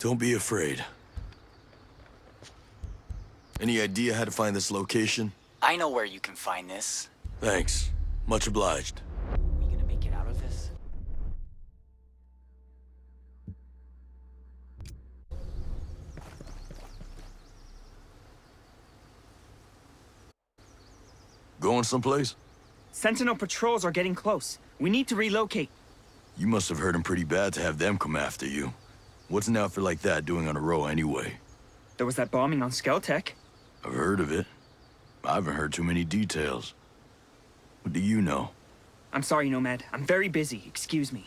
Don't be afraid. Any idea how to find this location? I know where you can find this. Thanks. Much obliged. We gonna make it out of this? Going someplace? Sentinel patrols are getting close. We need to relocate. You must have hurt them pretty bad to have them come after you. What's an outfit like that doing on a row anyway? There was that bombing on Skeltec. I've heard of it. I haven't heard too many details. What do you know? I'm sorry, Nomad. I'm very busy. Excuse me.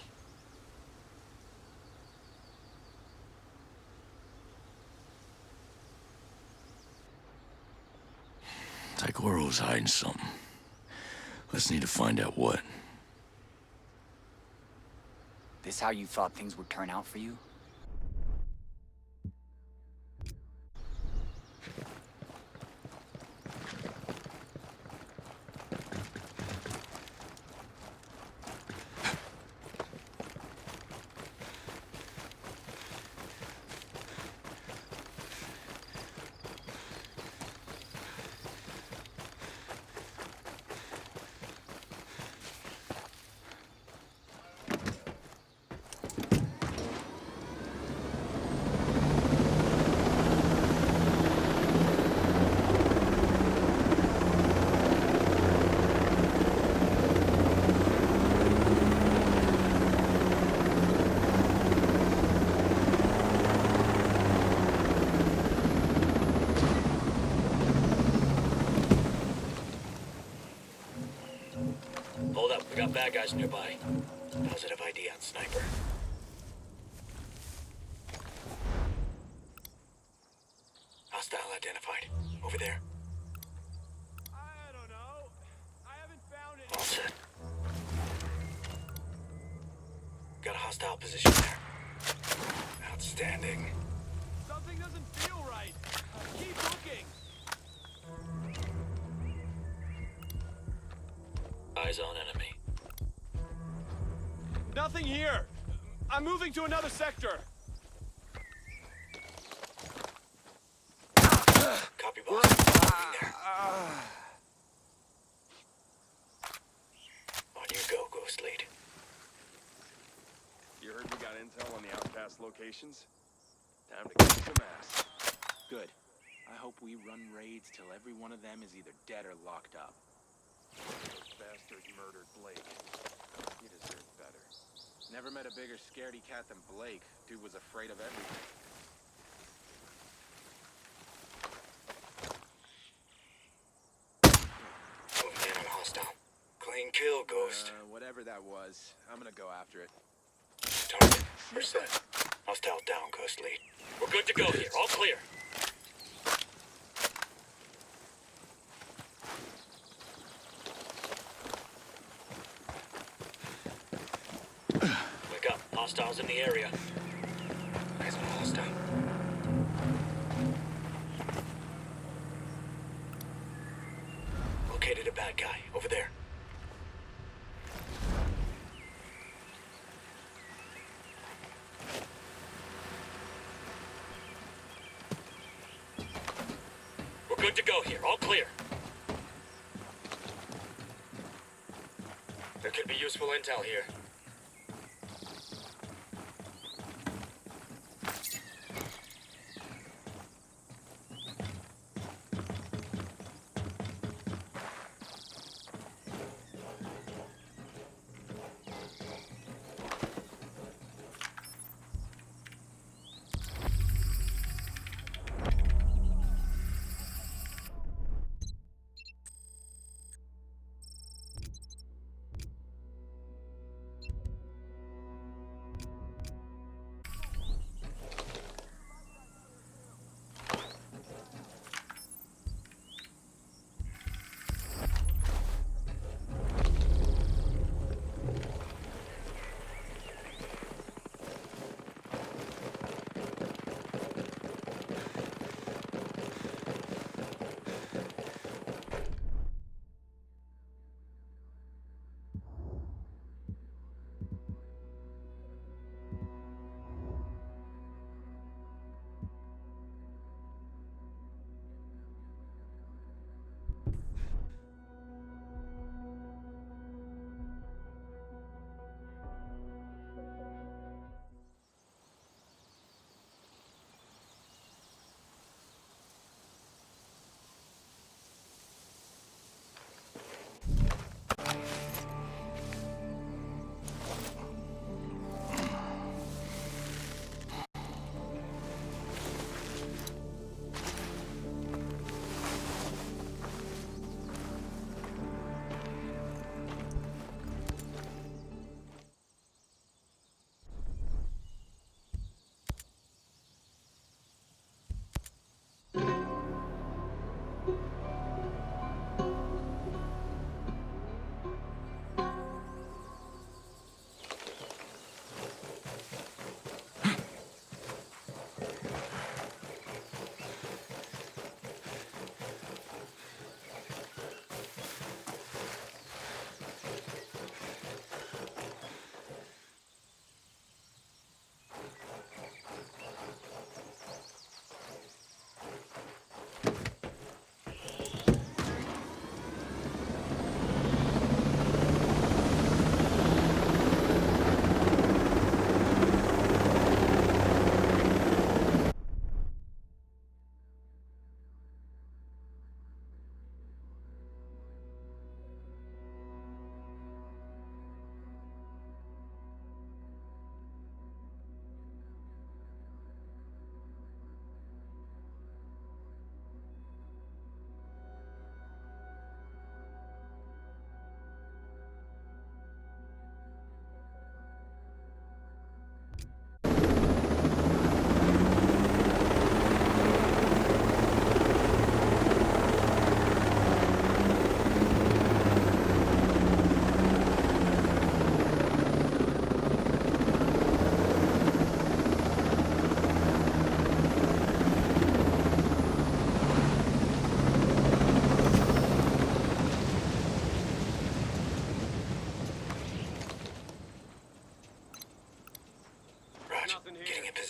Taikoro's hiding something. Let's need to find out what. This how you thought things would turn out for you? Hold up, we got bad guys nearby. Positive ID on sniper. Hostile identified. Over there. I don't know. I haven't found it. All set. Got a hostile position there. Outstanding. Something doesn't feel right. Keep looking. Eyes on enemy. Nothing here. I'm moving to another sector. Copy, boss. Moving there. On you go, Ghost Lead. You heard we got intel on the outcast locations? Time to kick some ass. Good. I hope we run raids till every one of them is either dead or locked up. Those bastards murdered Blake. He deserved better. Never met a bigger scaredy cat than Blake. Dude was afraid of everything. Moving in on hostile. Clean kill, Ghost. Whatever that was, I'm gonna go after it. Target. We're set. Hostile down, Ghost Lead. We're good to go here. All clear. Wake up. Hostiles in the area. Eyes on a hostile. Located a bad guy. Over there. We're good to go here. All clear. There could be useful intel here.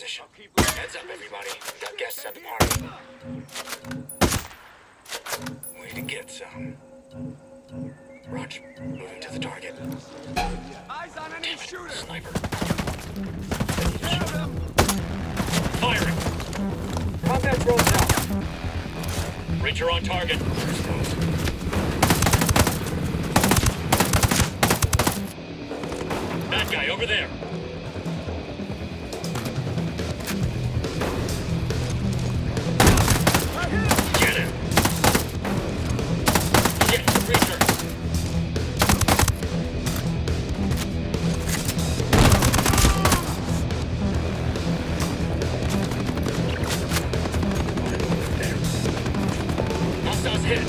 position. Heads up, everybody. We got guests at the party. Way to get some. Raj, moving to the target. Eyes on enemy shooter! Sniper. Firing! Combat drones out! Reacher on target. That guy over there. Get him! Get him, Reacher! Hostiles hit!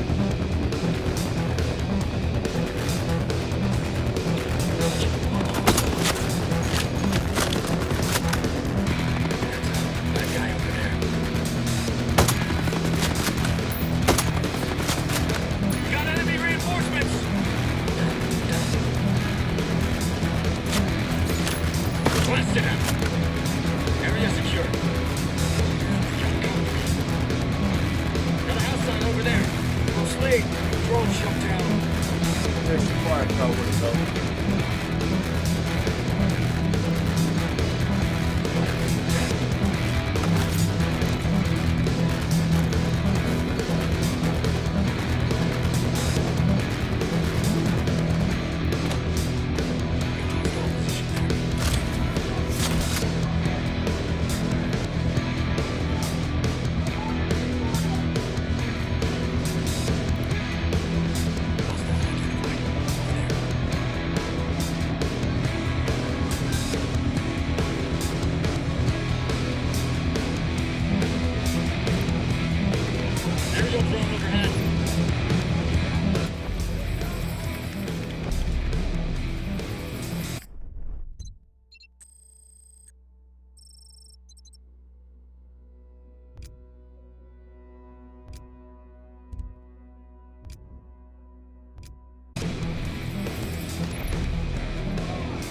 That guy over there. Got enemy reinforcements! Blasted him! Area secure. Got a house sign over there. Bruce Lee, drone shut down. There's your fire cover, so. Aerial drone overhead.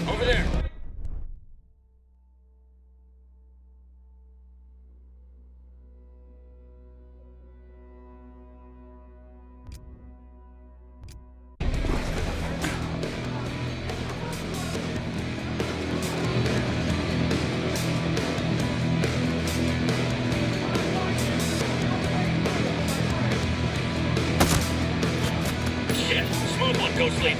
Over there. Shit, smooth one, go sleep.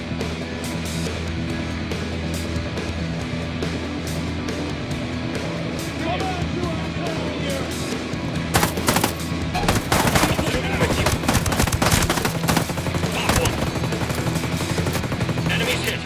Shooting with you. Top one. Enemies hit.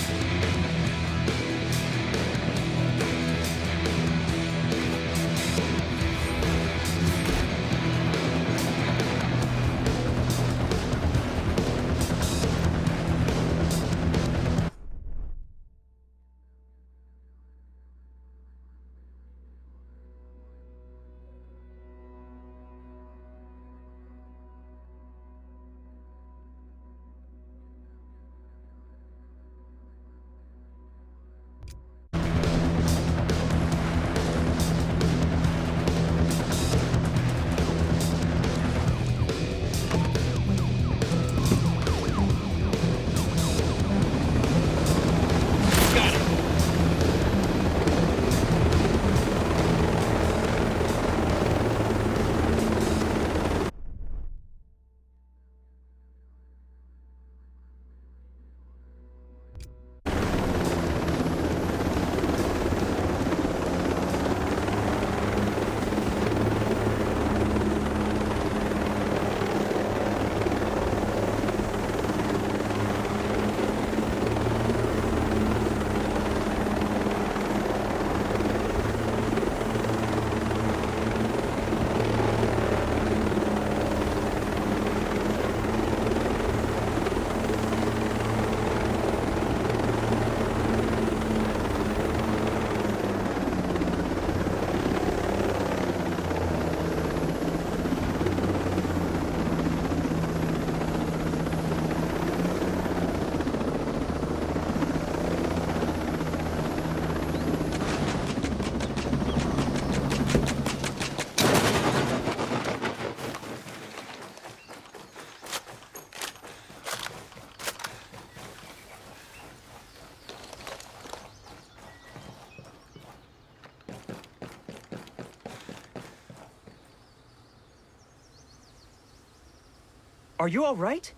Are you all right?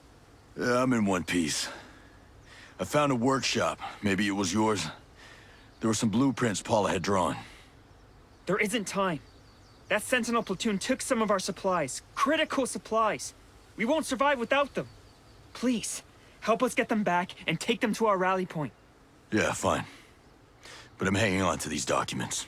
Yeah, I'm in one piece. I found a workshop. Maybe it was yours. There were some blueprints Paula had drawn. There isn't time. That Sentinel platoon took some of our supplies. Critical supplies. We won't survive without them. Please, help us get them back and take them to our rally point. Yeah, fine. But I'm hanging on to these documents.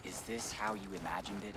Is this how you imagined it?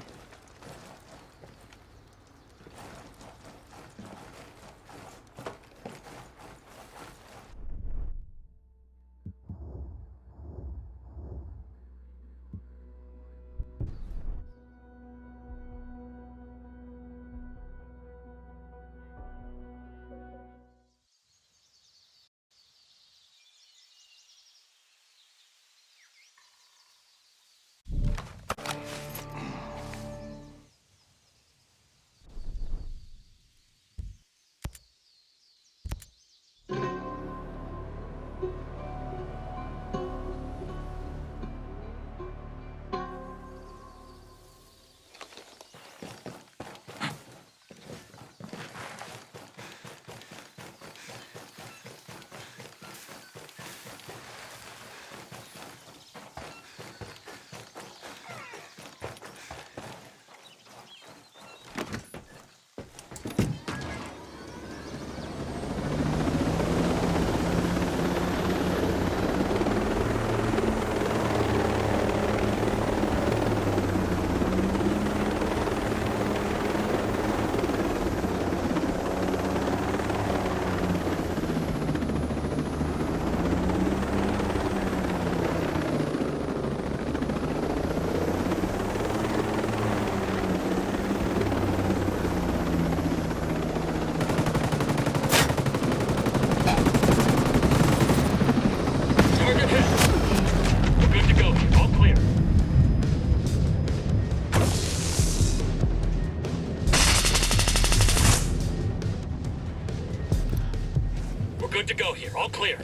Target hit. We're good to go here. All clear. We're good to go here. All clear.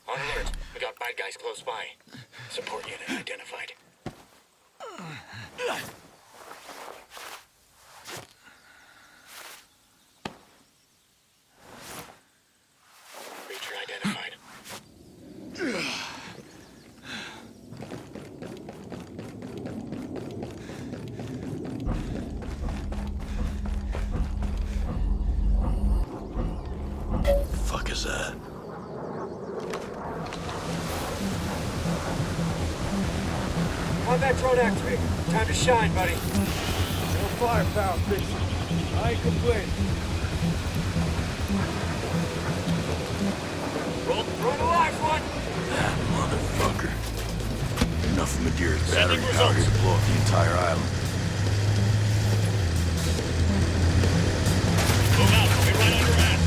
On alert. We got bad guys close by. Support unit identified. Creature identified. Fuck is that? On that drone activate. Time to shine, buddy. No firepower, bitch. I ain't complaining. Roll, throw it alive, one. That motherfucker. Enough of Madeira's Sending battery power results. to blow up the entire island. Move out. We'll be right on your ass.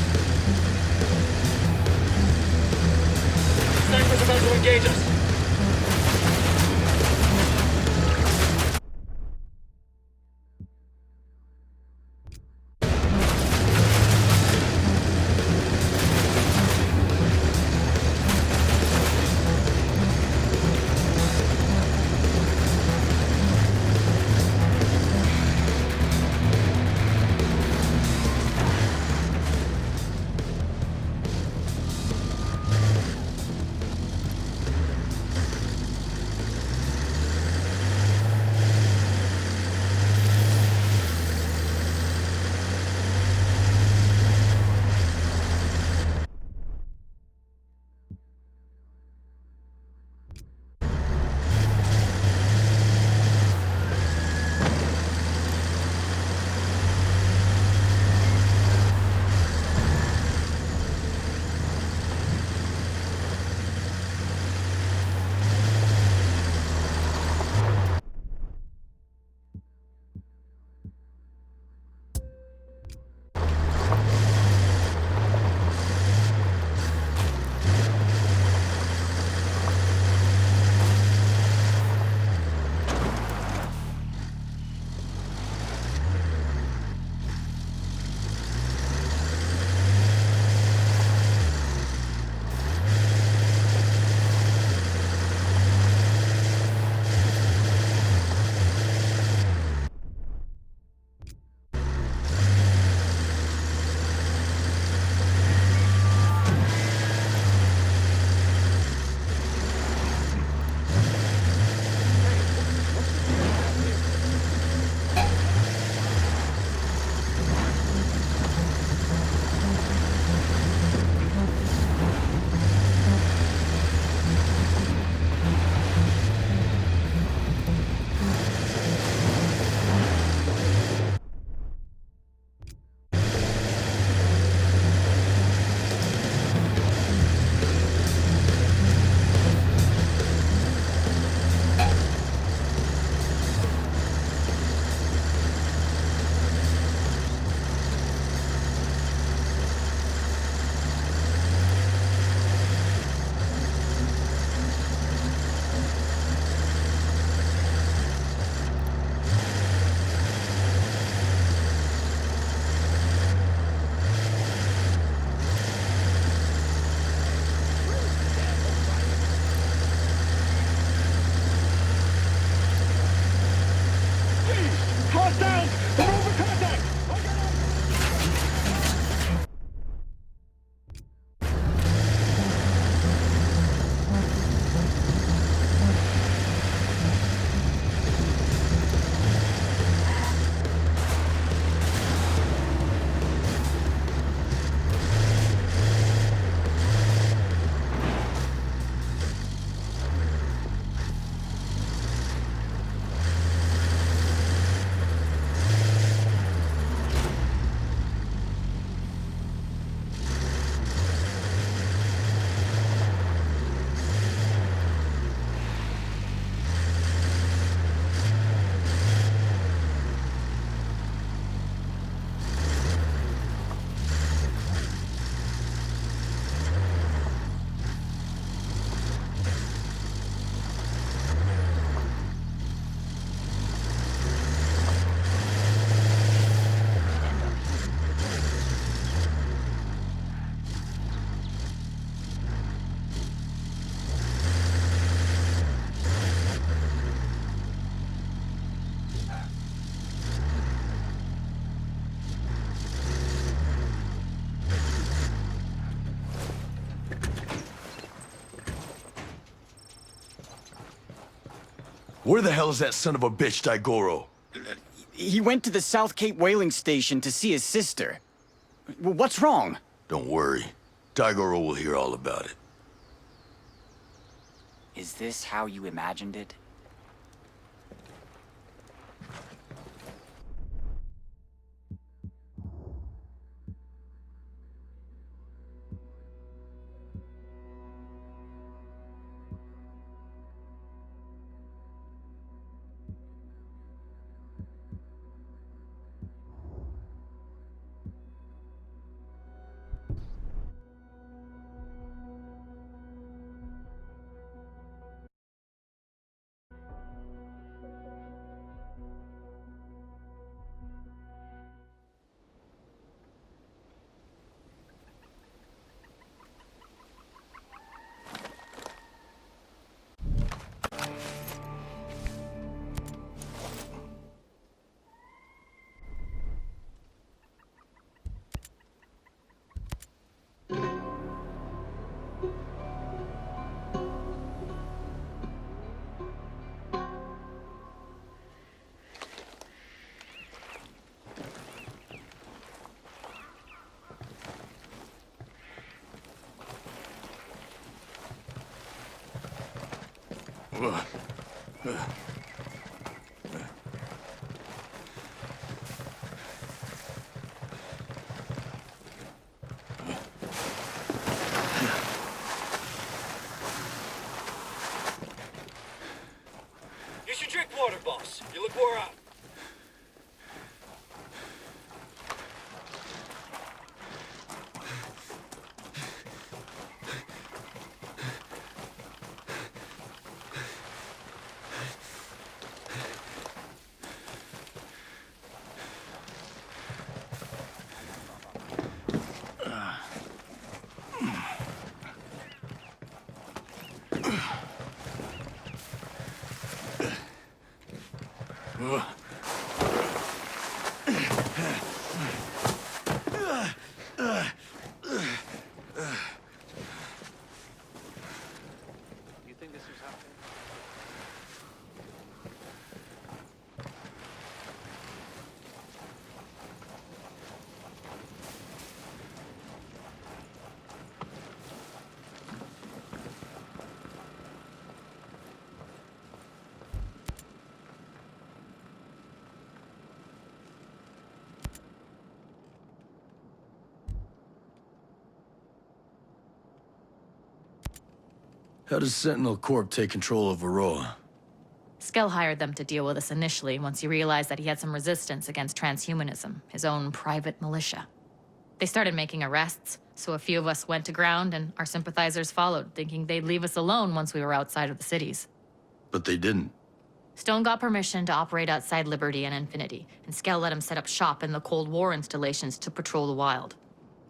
Sniper's about to engage us. Where the hell is that son of a bitch, Daigoro? He went to the South Cape whaling station to see his sister. What's wrong? Don't worry. Daigoro will hear all about it. Is this how you imagined it? You should drink water, boss. You look wore out. You think this was happening? How does Sentinel Corp take control of Varroa? Skell hired them to deal with us initially once he realized that he had some resistance against transhumanism, his own private militia. They started making arrests, so a few of us went to ground and our sympathizers followed, thinking they'd leave us alone once we were outside of the cities. But they didn't. Stone got permission to operate outside Liberty and Infinity, and Skell let him set up shop in the Cold War installations to patrol the wild.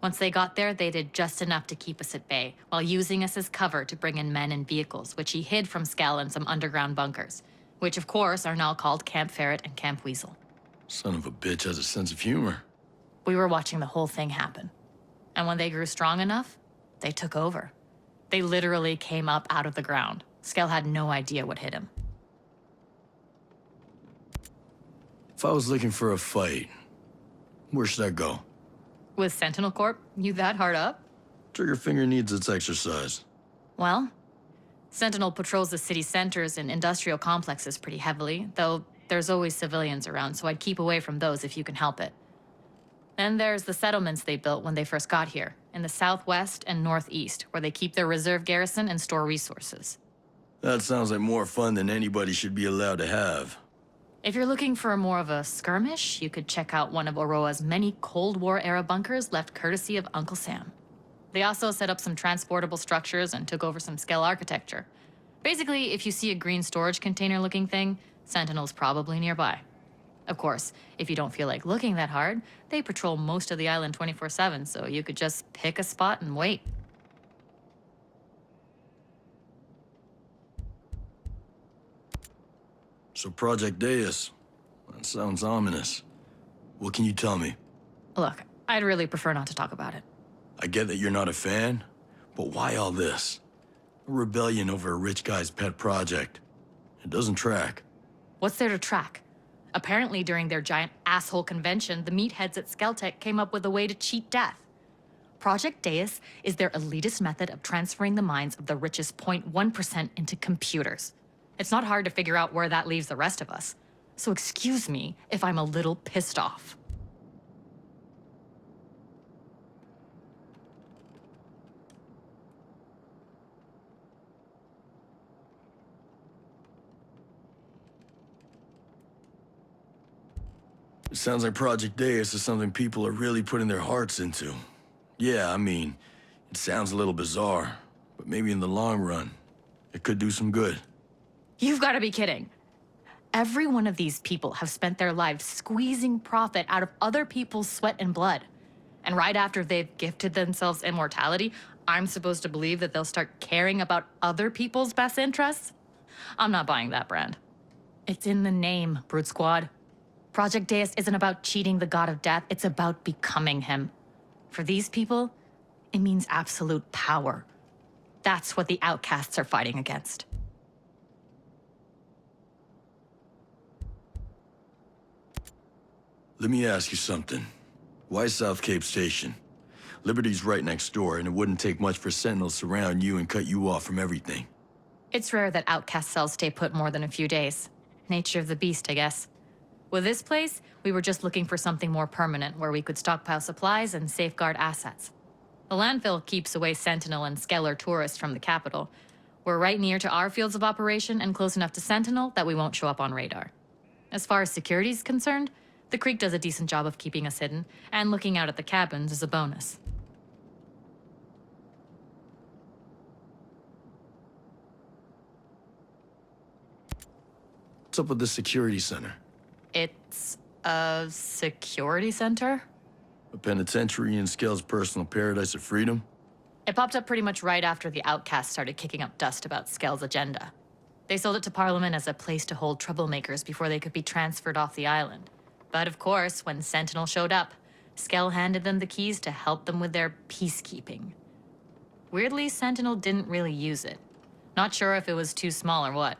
Once they got there, they did just enough to keep us at bay, while using us as cover to bring in men and vehicles, which he hid from Skell in some underground bunkers, which of course are now called Camp Ferret and Camp Weasel. Son of a bitch has a sense of humor. We were watching the whole thing happen. And when they grew strong enough, they took over. They literally came up out of the ground. Skell had no idea what hit him. If I was looking for a fight, where should I go? With Sentinel Corp, you that hard up? Triggerfinger needs its exercise. Well, Sentinel patrols the city centers and industrial complexes pretty heavily, though there's always civilians around, so I'd keep away from those if you can help it. Then there's the settlements they built when they first got here, in the southwest and northeast, where they keep their reserve garrison and store resources. That sounds like more fun than anybody should be allowed to have. If you're looking for more of a skirmish, you could check out one of Aurora's many Cold War-era bunkers left courtesy of Uncle Sam. They also set up some transportable structures and took over some Skell architecture. Basically, if you see a green storage container-looking thing, Sentinel's probably nearby. Of course, if you don't feel like looking that hard, they patrol most of the island 24/7, so you could just pick a spot and wait. So Project Deus. That sounds ominous. What can you tell me? Look, I'd really prefer not to talk about it. I get that you're not a fan, but why all this? A rebellion over a rich guy's pet project. It doesn't track. What's there to track? Apparently, during their giant asshole convention, the meatheads at Skeltech came up with a way to cheat death. Project Deus is their elitist method of transferring the minds of the richest 0.1% into computers. It's not hard to figure out where that leaves the rest of us. So excuse me if I'm a little pissed off. It sounds like Project Deus is something people are really putting their hearts into. Yeah, I mean, it sounds a little bizarre, but maybe in the long run, it could do some good. You've got to be kidding. Every one of these people have spent their lives squeezing profit out of other people's sweat and blood. And right after they've gifted themselves immortality, I'm supposed to believe that they'll start caring about other people's best interests? I'm not buying that brand. It's in the name, Brute Squad. Project Deus isn't about cheating the god of death, it's about becoming him. For these people, it means absolute power. That's what the outcasts are fighting against. Let me ask you something. Why South Cape Station? Liberty's right next door, and it wouldn't take much for Sentinels to surround you and cut you off from everything. It's rare that outcast cells stay put more than a few days. Nature of the beast, I guess. With this place, we were just looking for something more permanent where we could stockpile supplies and safeguard assets. The landfill keeps away Sentinel and Skeller tourists from the capital. We're right near to our fields of operation and close enough to Sentinel that we won't show up on radar. As far as security's concerned, the Creek does a decent job of keeping us hidden, and looking out at the cabins is a bonus. What's up with the security center? It's a security center? A penitentiary in Skell's personal paradise of freedom? It popped up pretty much right after the outcasts started kicking up dust about Skell's agenda. They sold it to Parliament as a place to hold troublemakers before they could be transferred off the island. But of course, when Sentinel showed up, Skell handed them the keys to help them with their peacekeeping. Weirdly, Sentinel didn't really use it. Not sure if it was too small or what.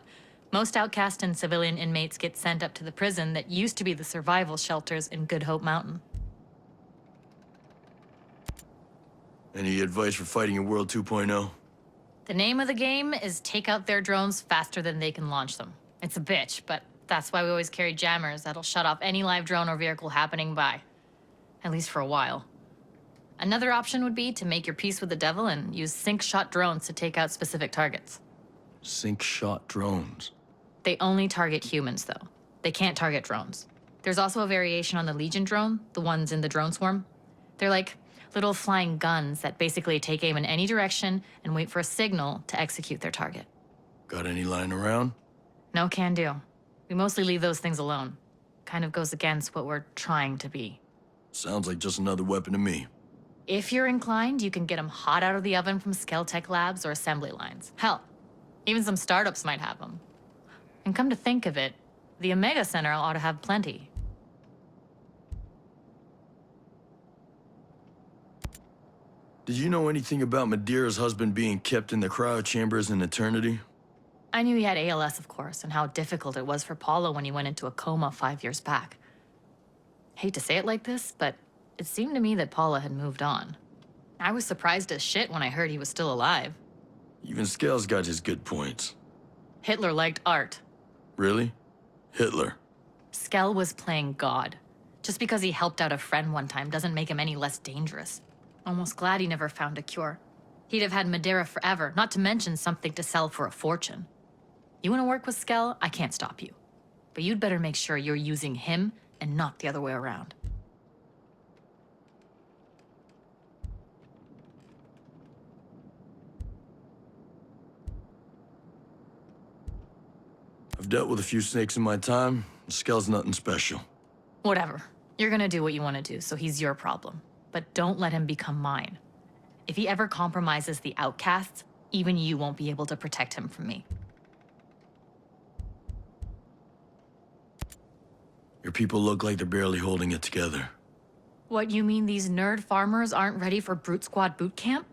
Most outcast and civilian inmates get sent up to the prison that used to be the survival shelters in Good Hope Mountain. Any advice for fighting in World 2.0? The name of the game is take out their drones faster than they can launch them. It's a bitch, but that's why we always carry jammers that'll shut off any live drone or vehicle happening by. At least for a while. Another option would be to make your peace with the devil and use sync-shot drones to take out specific targets. Sync-shot drones. They only target humans, though. They can't target drones. There's also a variation on the Legion drone, the ones in the drone swarm. They're like little flying guns that basically take aim in any direction and wait for a signal to execute their target. Got any lying around? No can do. We mostly leave those things alone. Kind of goes against what we're trying to be. Sounds like just another weapon to me. If you're inclined, you can get them hot out of the oven from Skeltech labs or assembly lines. Hell, even some startups might have them. And come to think of it, the Omega Center ought to have plenty. Did you know anything about Madeira's husband being kept in the cryo chambers in eternity? I knew he had ALS, of course, and how difficult it was for Paulo when he went into a coma 5 years back. Hate to say it like this, but it seemed to me that Paula had moved on. I was surprised as shit when I heard he was still alive. Even Skell's got his good points. Hitler liked art. Really? Hitler? Skell was playing God. Just because he helped out a friend one time doesn't make him any less dangerous. Almost glad he never found a cure. He'd have had Madeira forever, not to mention something to sell for a fortune. You want to work with Skell? I can't stop you. But you'd better make sure you're using him and not the other way around. I've dealt with a few snakes in my time. Skell's nothing special. Whatever. You're gonna do what you want to do, so he's your problem. But don't let him become mine. If he ever compromises the outcasts, even you won't be able to protect him from me. Your people look like they're barely holding it together. What, you mean these nerd farmers aren't ready for Brute Squad boot camp?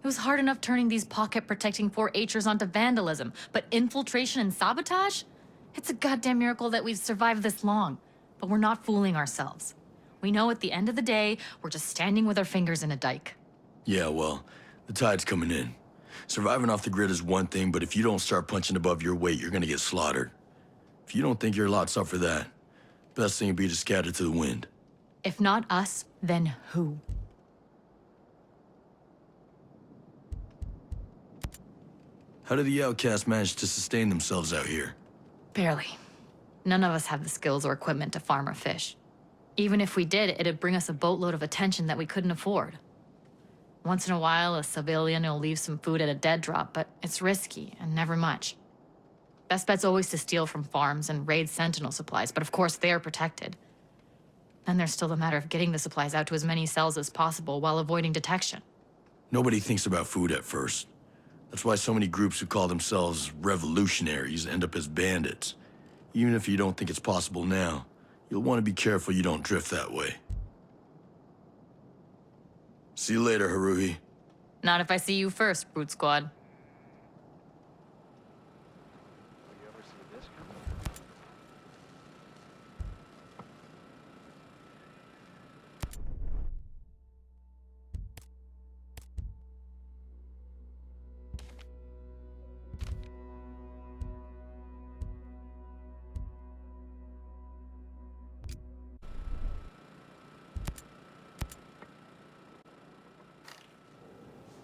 It was hard enough turning these pocket-protecting 4-H'ers onto vandalism, but infiltration and sabotage? It's a goddamn miracle that we've survived this long. But we're not fooling ourselves. We know at the end of the day, we're just standing with our fingers in a dike. Yeah, well, the tide's coming in. Surviving off the grid is one thing, but if you don't start punching above your weight, you're gonna get slaughtered. If you don't think your lot's up for that, best thing would be to scatter to the wind. If not us, then who? How do the outcasts manage to sustain themselves out here? Barely. None of us have the skills or equipment to farm or fish. Even if we did, it'd bring us a boatload of attention that we couldn't afford. Once in a while, a civilian will leave some food at a dead drop, but it's risky and never much. Best bet's always to steal from farms and raid Sentinel supplies, but of course they're protected. Then there's still the matter of getting the supplies out to as many cells as possible while avoiding detection. Nobody thinks about food at first. That's why so many groups who call themselves revolutionaries end up as bandits. Even if you don't think it's possible now, you'll want to be careful you don't drift that way. See you later, Haruhi. Not if I see you first, Brute Squad. You ever see this coming?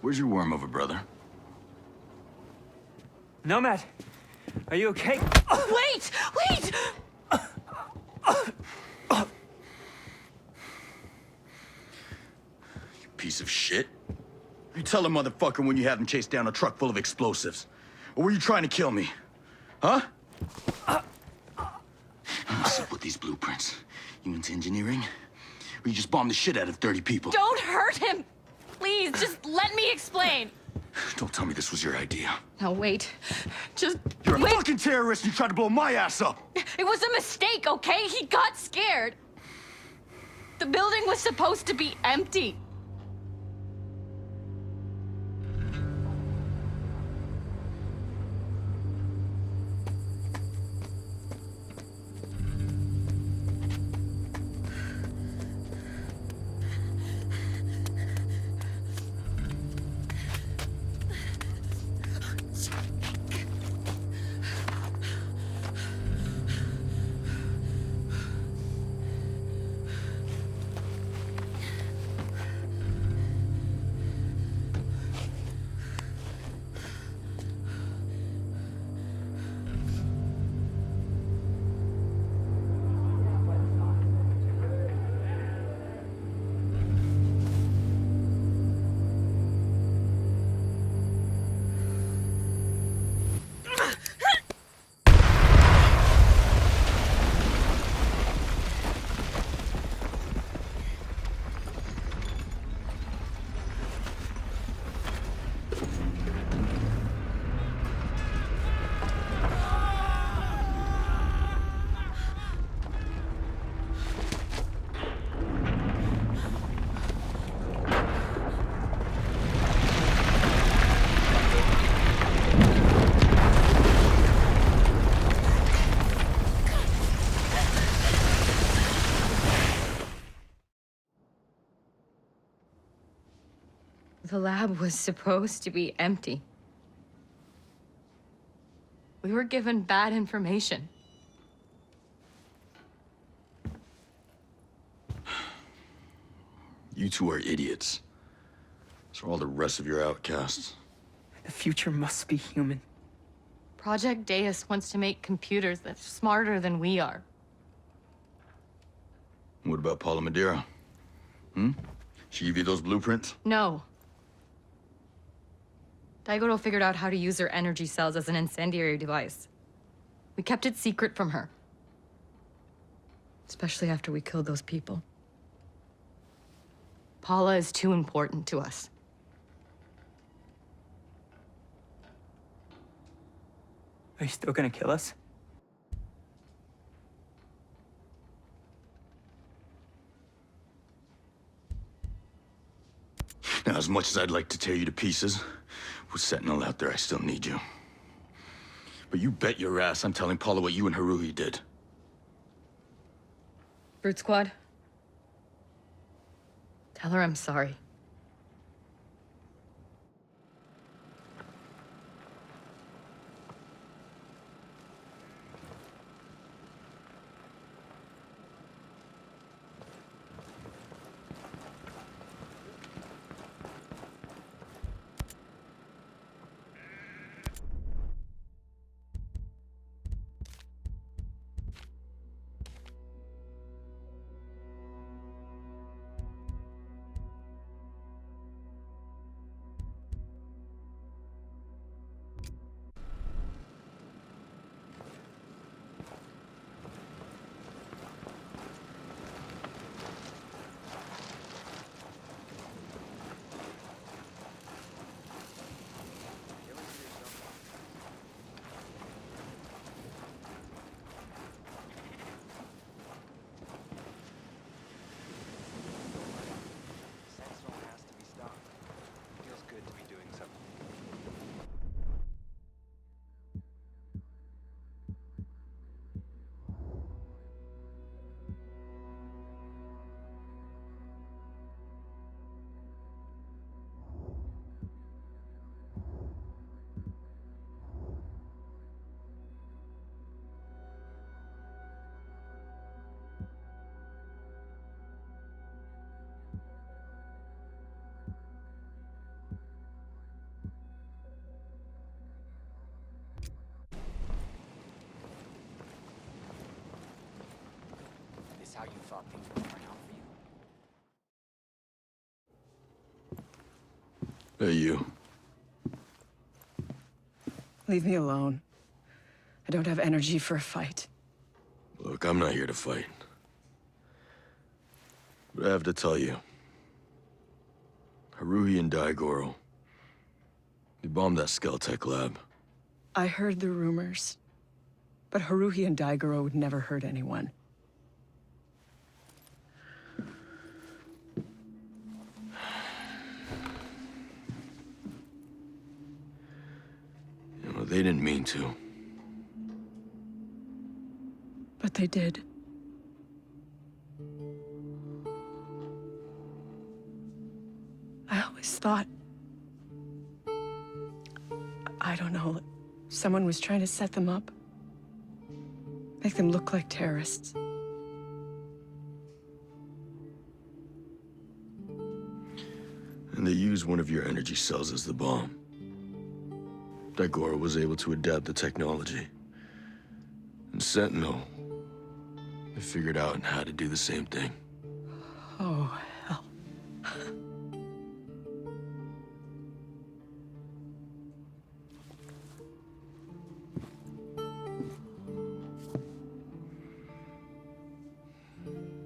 Where's your worm over, brother? Nomad, are you okay? Wait! Wait! You piece of shit. You tell a motherfucker when you have him chase down a truck full of explosives. Or were you trying to kill me? Huh? What's up with these blueprints? You into engineering? Or you just bombed the shit out of 30 people? Don't hurt him! Please, just let me explain. Don't tell me this was your idea. No, wait. Just You're a wait. fucking terrorist and you tried to blow my ass up! It was a mistake, okay? He got scared. The building was supposed to be empty. The lab was supposed to be empty. We were given bad information. You two are idiots. So are all the rest of your outcasts. The future must be human. Project Deus wants to make computers that are smarter than we are. What about Paula Madeira? She give you those blueprints? No. Daigoro figured out how to use her energy cells as an incendiary device. We kept it secret from her. Especially after we killed those people. Paula is too important to us. Are you still gonna kill us? Now, as much as I'd like to tear you to pieces, with Sentinel out there, I still need you. But you bet your ass I'm telling Paula what you and Haruhi did. Brute Squad? Tell her I'm sorry. Sentinel has to be stopped. Feels good to be doing something. This how you thought things would turn out for you? Hey, you. Leave me alone. I don't have energy for a fight. Look, I'm not here to fight. But I have to tell you. Haruhi and Daigoro. They bombed that Skeltech lab. I heard the rumors. But Haruhi and Daigoro would never hurt anyone. You know, they didn't mean to. But they did. I always thought... I don't know, someone was trying to set them up. Make them look like terrorists. And they used one of your energy cells as the bomb. Daigoro was able to adapt the technology. And Sentinel, they figured out how to do the same thing. Oh, hell.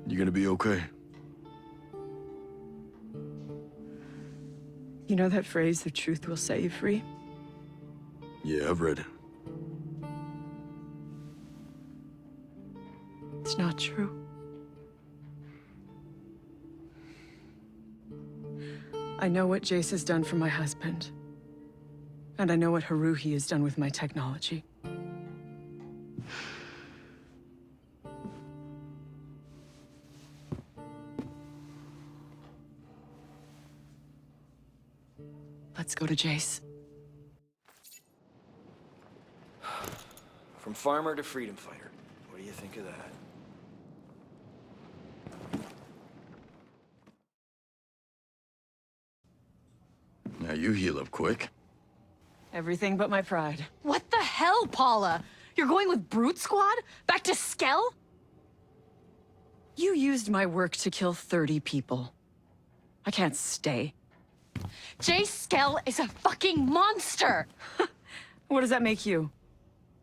You gonna be okay? You know that phrase, the truth will set you free? Yeah, I've read it. It's not true. I know what Jace has done for my husband. And I know what Haruhi has done with my technology. Let's go to Jace. From farmer to freedom fighter. What do you think of that? Now you heal up quick. Everything but my pride. What the hell, Paula? You're going with Brute Squad? Back to Skell? You used my work to kill 30 people. I can't stay. Jay Skell is a fucking monster! What does that make you?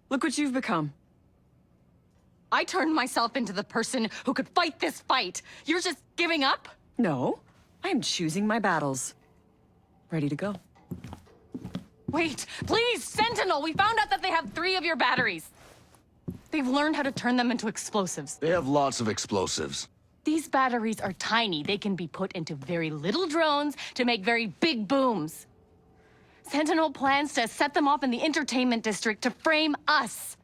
Look what you've become. I turned myself into the person who could fight this fight. You're just giving up? No, I am choosing my battles. Ready to go. Wait, please, Sentinel! We found out that they have 3 of your batteries. They've learned how to turn them into explosives. They have lots of explosives. These batteries are tiny. They can be put into very little drones to make very big booms. Sentinel plans to set them off in the entertainment district to frame us.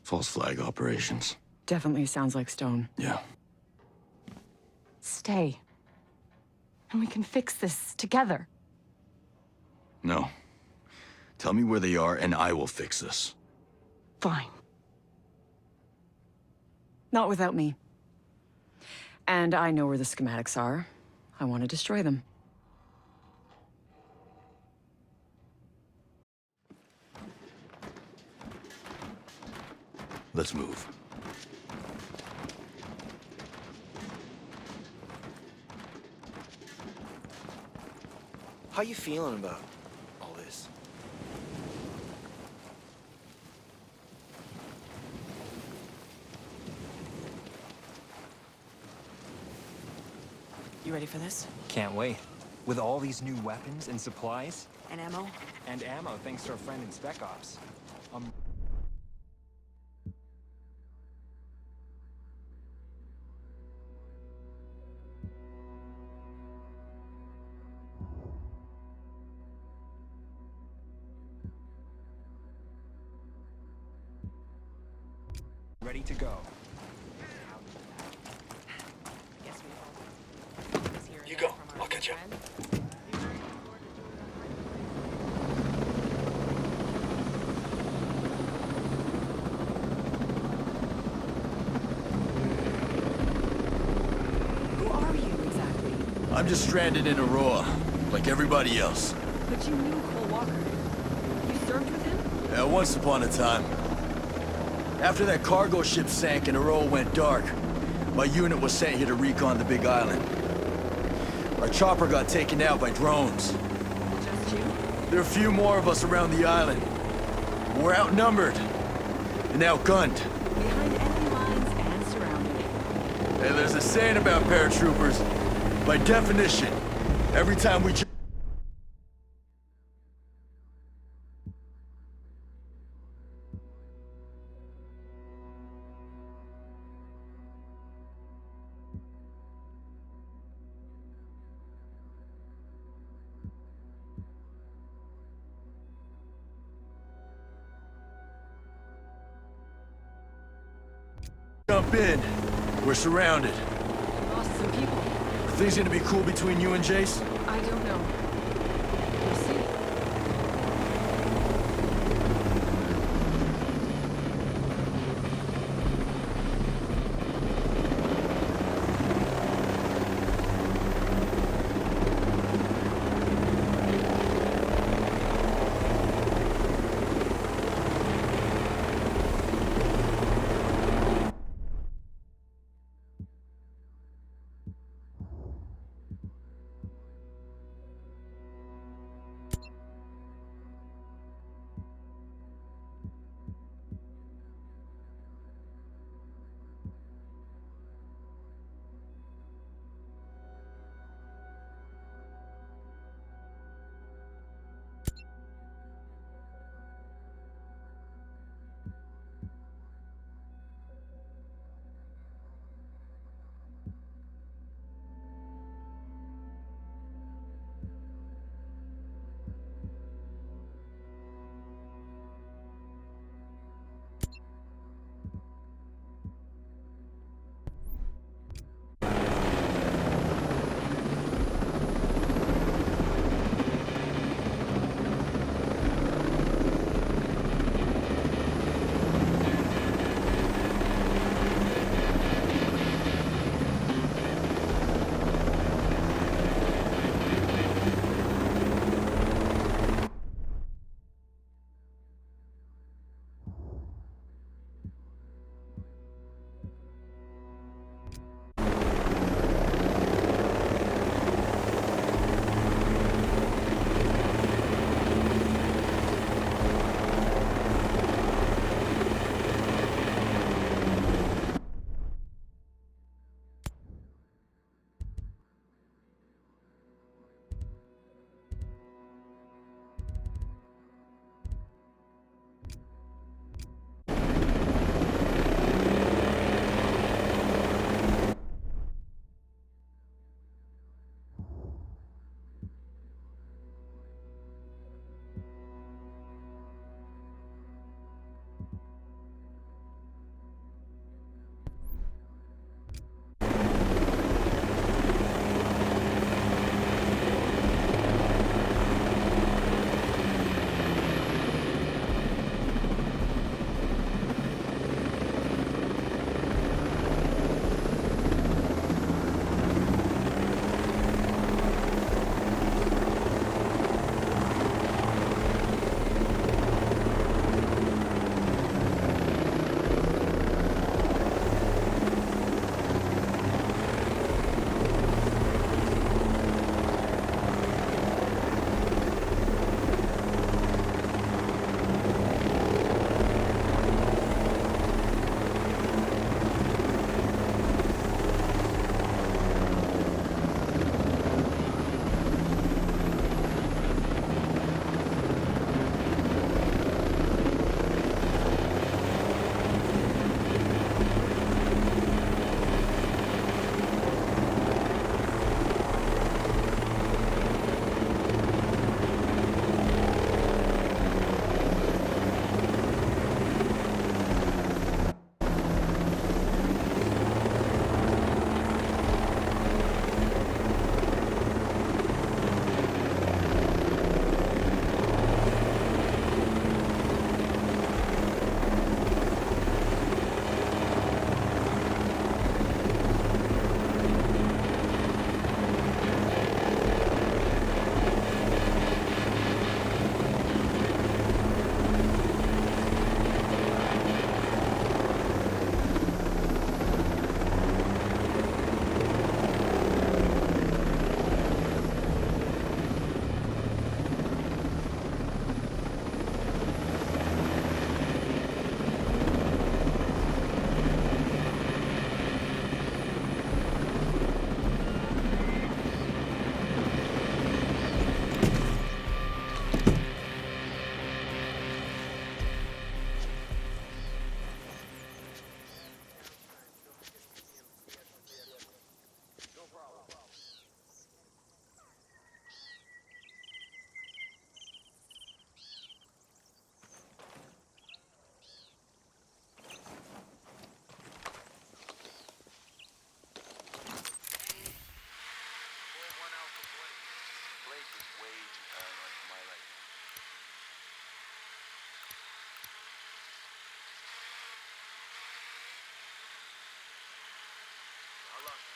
False flag operations. Definitely sounds like Stone. Yeah. Stay. And we can fix this together. No. Tell me where they are, and I will fix this. Fine. Not without me. And I know where the schematics are. I want to destroy them. Let's move. How you feeling about all this? You ready for this? Can't wait. With all these new weapons and supplies. And ammo? And ammo, thanks to our friend in Spec Ops. Ready to go. You go. I'll catch up. Who are you exactly? I'm just stranded in Aurora, like everybody else. But you knew Cole Walker. You served with him? Once upon a time. After that cargo ship sank and Aurora went dark, my unit was sent here to recon the Big Island. Our chopper got taken out by drones. Just you? There are a few more of us around the island. We're outnumbered and outgunned. Behind enemy lines and surrounded. Hey, there's a saying about paratroopers. By definition, every time we jump in, we're surrounded. Lost some people. Are things gonna be cool between you and Jace? I don't know. We'll see.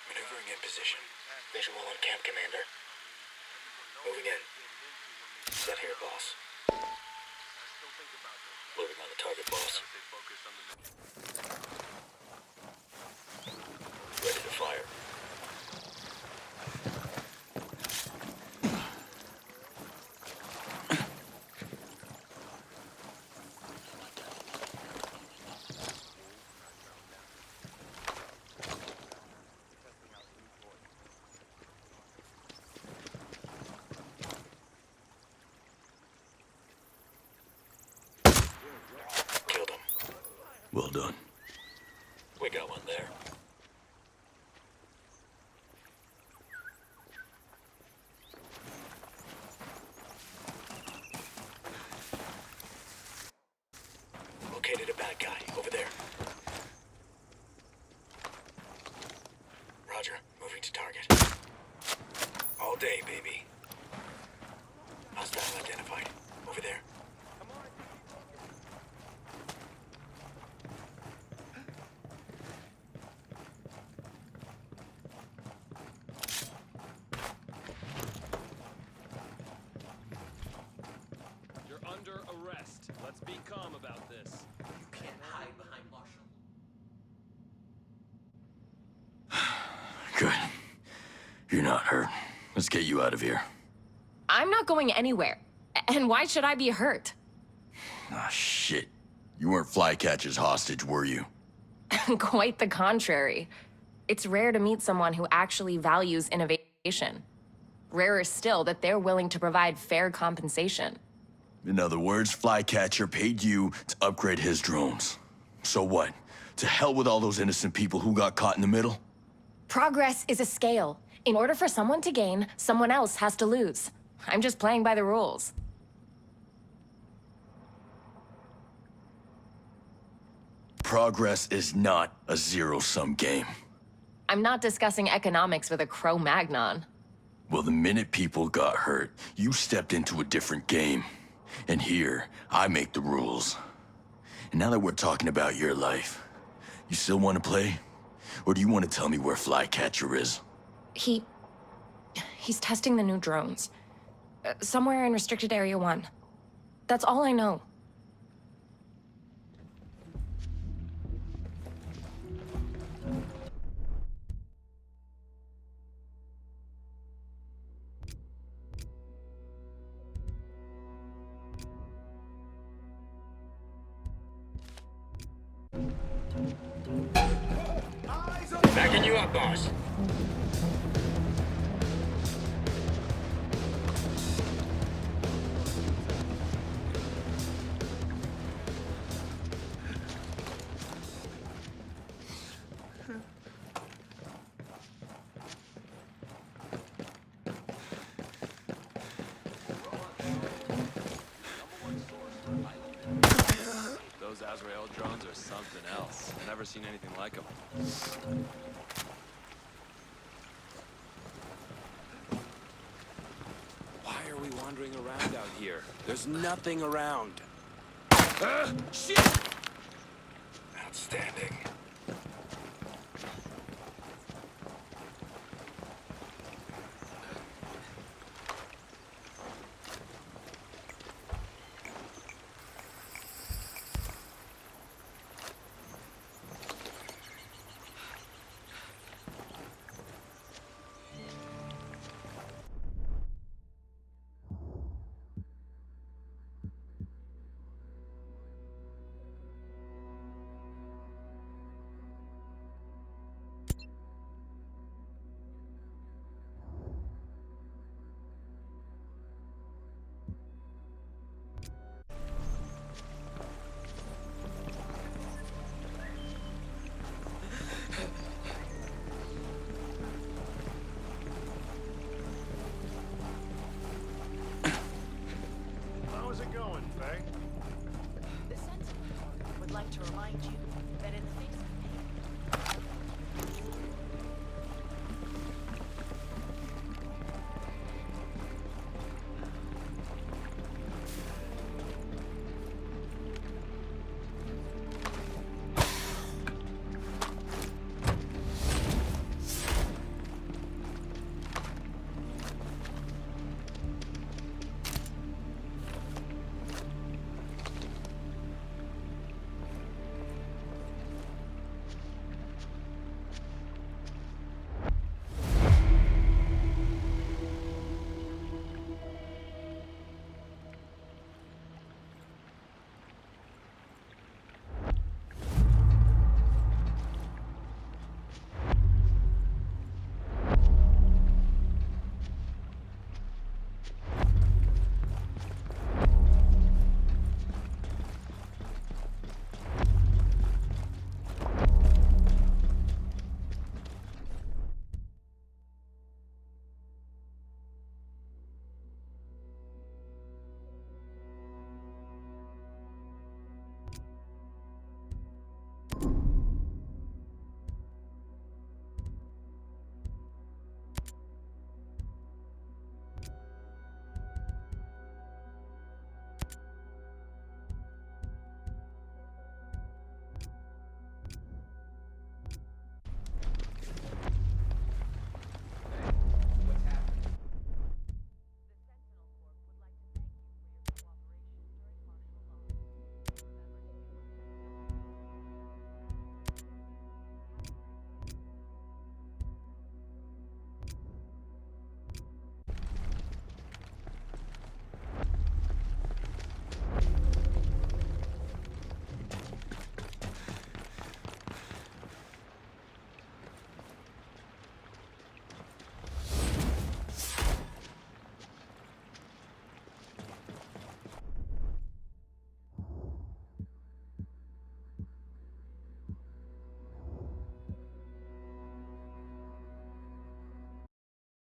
Maneuvering in position. Visual on camp, Commander. Moving in. Set here, boss. Loading on the target, boss. Ready to fire. Killed him. Well done. We got one there. Located a bad guy over there. Roger, moving to target. All day, baby. Hostile identified. Over there. You're under arrest. Let's be calm about this. You can't hide behind Marshall. Good. You're not hurt. Let's get you out of here. I'm not going anywhere. And why should I be hurt? Ah, shit. You weren't Flycatcher's hostage, were you? Quite the contrary. It's rare to meet someone who actually values innovation. Rarer still that they're willing to provide fair compensation. In other words, Flycatcher paid you to upgrade his drones. So what? To hell with all those innocent people who got caught in the middle? Progress is a scale. In order for someone to gain, someone else has to lose. I'm just playing by the rules. Progress is not a zero-sum game. I'm not discussing economics with a Cro-Magnon. Well, the minute people got hurt, you stepped into a different game. And here, I make the rules. And now that we're talking about your life, you still want to play? Or do you want to tell me where Flycatcher is? He's testing the new drones. Somewhere in Restricted Area 1. That's all I know. Backing you up, boss. Those Azrael drones are something else. Never seen anything like them. Why are we wandering around out here? There's nothing around. Shit! Outstanding. How's it going, Faye? The Sentinel would like to remind you that in the face